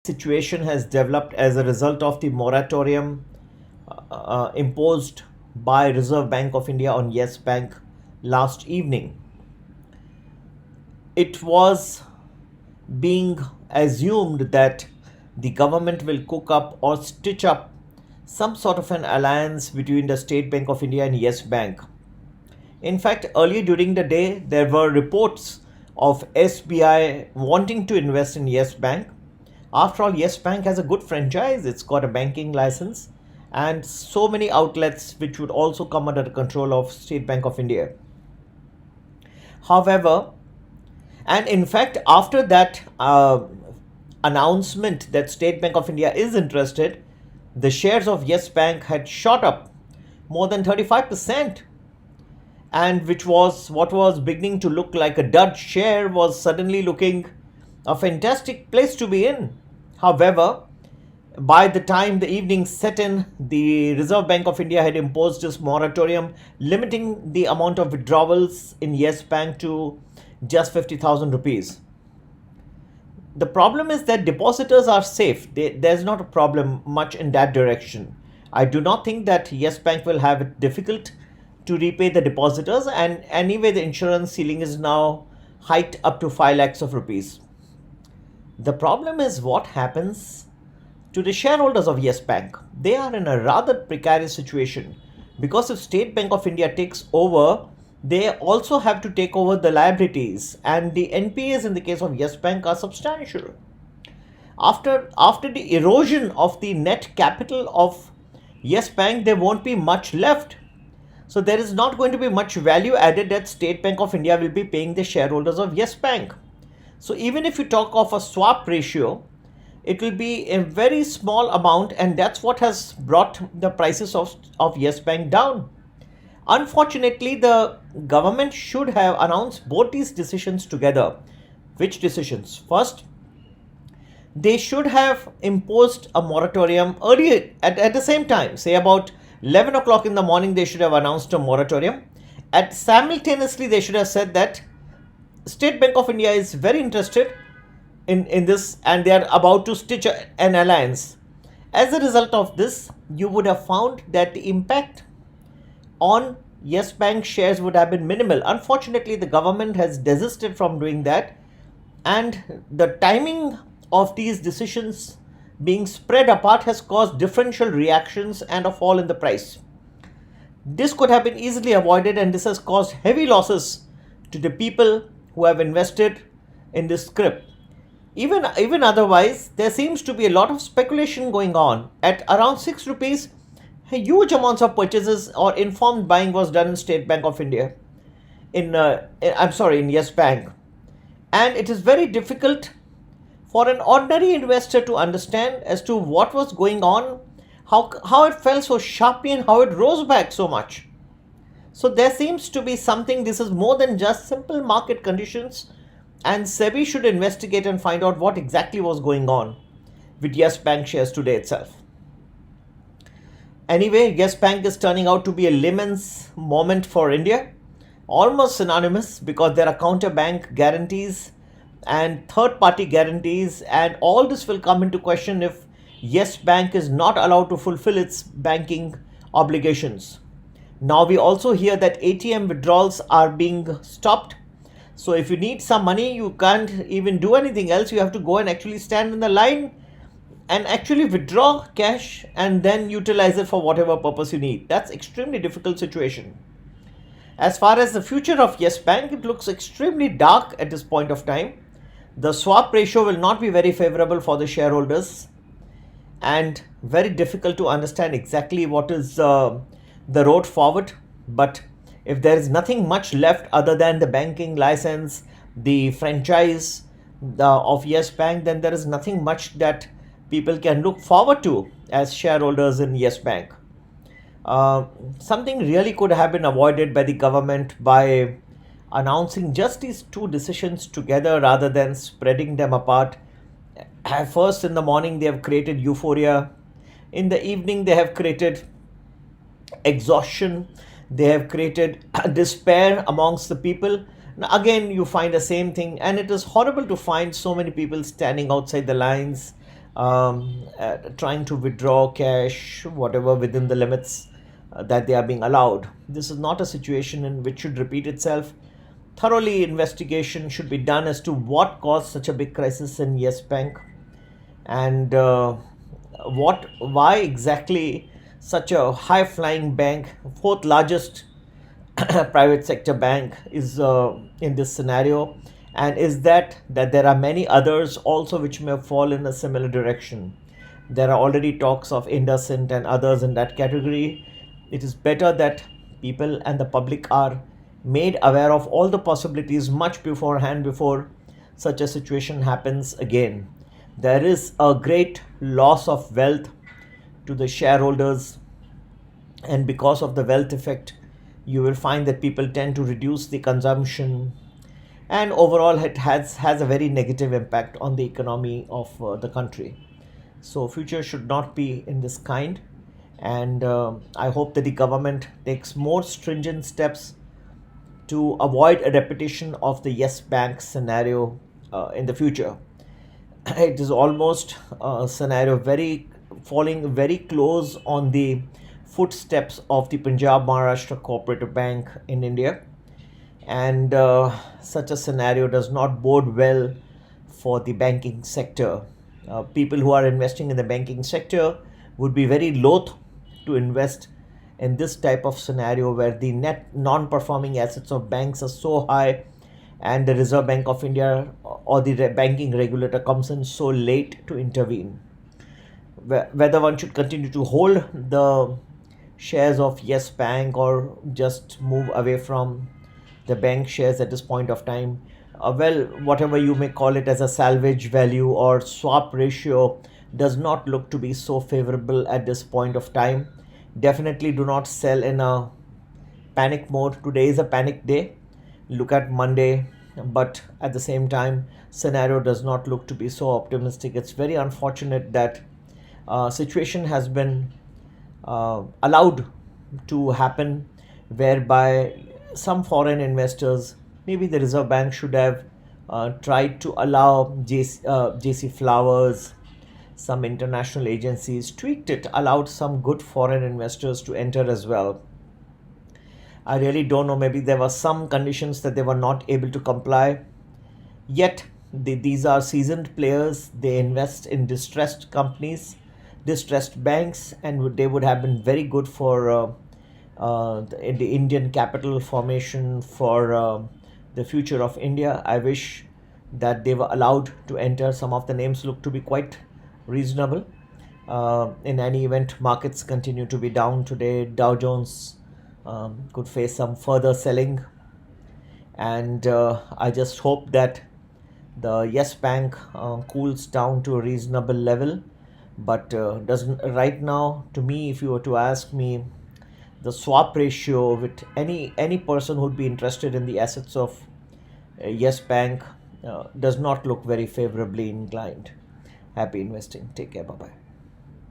situation has developed as a result of the moratorium imposed by Reserve Bank of India on Yes Bank last evening. It was being assumed that the government will cook up or stitch up some sort of an alliance between the State Bank of India and Yes Bank. In fact, earlier during the day, there were reports of SBI wanting to invest in Yes Bank. After all, Yes Bank has a good franchise, it's got a banking license, and so many outlets which would also come under the control of State Bank of India. However, and in fact, after that announcement that State Bank of India is interested, the shares of Yes Bank had shot up more than 35%, and which was what was beginning to look like a dud share was suddenly looking a fantastic place to be in. However, by the time the evening set in, the Reserve Bank of India had imposed this moratorium limiting the amount of withdrawals in Yes Bank to just 50,000 rupees. The problem is that depositors are safe. There's not a problem much in that direction. I do not think that Yes Bank will have it difficult to repay the depositors, and anyway, the insurance ceiling is now hiked up to 5 lakhs of rupees. The problem is what happens to the shareholders of Yes Bank. They are in a rather precarious situation because if State Bank of India takes over, they also have to take over the liabilities, and the NPAs in the case of Yes Bank are substantial. After the erosion of the net capital of Yes Bank, there won't be much left. So there is not going to be much value added that State Bank of India will be paying the shareholders of Yes Bank. So even if you talk of a swap ratio, it will be a very small amount, and that's what has brought the prices of Yes Bank down. Unfortunately, the government should have announced both these decisions together. Which decisions? First, they should have imposed a moratorium earlier at the same time, say about 11 o'clock in the morning, they should have announced a moratorium. And simultaneously, they should have said that State Bank of India is very interested in this and they are about to stitch an alliance. As a result of this, you would have found that the impact on Yes Bank shares would have been minimal. Unfortunately, the government has desisted from doing that, and the timing of these decisions being spread apart has caused differential reactions and a fall in the price. This could have been easily avoided, and this has caused heavy losses to the people who have invested in this script. Even otherwise, there seems to be a lot of speculation going on. At around 6 rupees, huge amounts of purchases or informed buying was done in State Bank of India, in Yes Bank, and it is very difficult for an ordinary investor to understand as to what was going on, how it fell so sharply and how it rose back so much. So there seems to be something. This is more than just simple market conditions, and SEBI should investigate and find out what exactly was going on with Yes Bank shares today itself. Anyway, Yes Bank is turning out to be a Lehman's moment for India, almost synonymous, because there are counter-bank guarantees and third-party guarantees, and all this will come into question if Yes Bank is not allowed to fulfill its banking obligations. Now we also hear that ATM withdrawals are being stopped. So if you need some money, you can't even do anything else. You have to go and actually stand in the line and actually withdraw cash and then utilize it for whatever purpose you need. That's extremely difficult situation. As far as the future of Yes Bank, it looks extremely dark at this point of time. The swap ratio will not be very favorable for the shareholders, and very difficult to understand exactly what is the road forward. But if there is nothing much left other than the banking license, the franchise of Yes Bank, then there is nothing much that people can look forward to as shareholders in Yes Bank. Something really could have been avoided by the government by announcing just these two decisions together rather than spreading them apart. At first, in the morning, they have created euphoria. In the evening, they have created exhaustion. They have created despair amongst the people. Now, again, you find the same thing, and it is horrible to find so many people standing outside the lines, trying to withdraw cash, whatever within the limits that they are being allowed. This is not a situation in which should repeat itself. Thoroughly investigation should be done as to what caused such a big crisis in Yes Bank, and why exactly such a high flying bank, fourth largest private sector bank, is in this scenario, and is that there are many others also which may fall in a similar direction. There are already talks of Indusint and others in that category. It is better that people and the public are made aware of all the possibilities much beforehand, before such a situation happens again. There is a great loss of wealth to the shareholders, and because of the wealth effect, you will find that people tend to reduce the consumption, and overall it has a very negative impact on the economy of the country. So future should not be in this kind, and I hope that the government takes more stringent steps to avoid a repetition of the Yes Bank scenario in the future. It is almost a scenario very falling very close on the footsteps of the Punjab Maharashtra Cooperative Bank in India, and such a scenario does not bode well for the banking sector. People who are investing in the banking sector would be very loath to invest in this type of scenario where the net non-performing assets of banks are so high, and the Reserve Bank of India or the banking regulator comes in so late to intervene. Whether one should continue to hold the shares of Yes Bank or just move away from the bank shares at this point of time, well, whatever you may call it as a salvage value or swap ratio, does not look to be so favorable at this point of time. Definitely do not sell in a panic mode. Today is a panic day. Look at Monday, but at the same time, scenario does not look to be so optimistic. It's very unfortunate that situation has been allowed to happen, whereby some foreign investors, maybe the Reserve Bank should have tried to allow JC Flowers, some international agencies tweaked it, allowed some good foreign investors to enter as well. I really don't know, maybe there were some conditions that they were not able to comply. Yet, these are seasoned players. They invest in distressed companies, distressed banks, and they would have been very good for the Indian capital formation, for the future of India. I wish that they were allowed to enter. Some of the names look to be quite reasonable. In any event, markets continue to be down today. Dow Jones could face some further selling, and I just hope that the Yes Bank cools down to a reasonable level. But doesn't right now, to me, if you were to ask me, the swap ratio with any person who'd be interested in the assets of Yes Bank does not look very favorably inclined. Happy investing. Take care. Bye bye.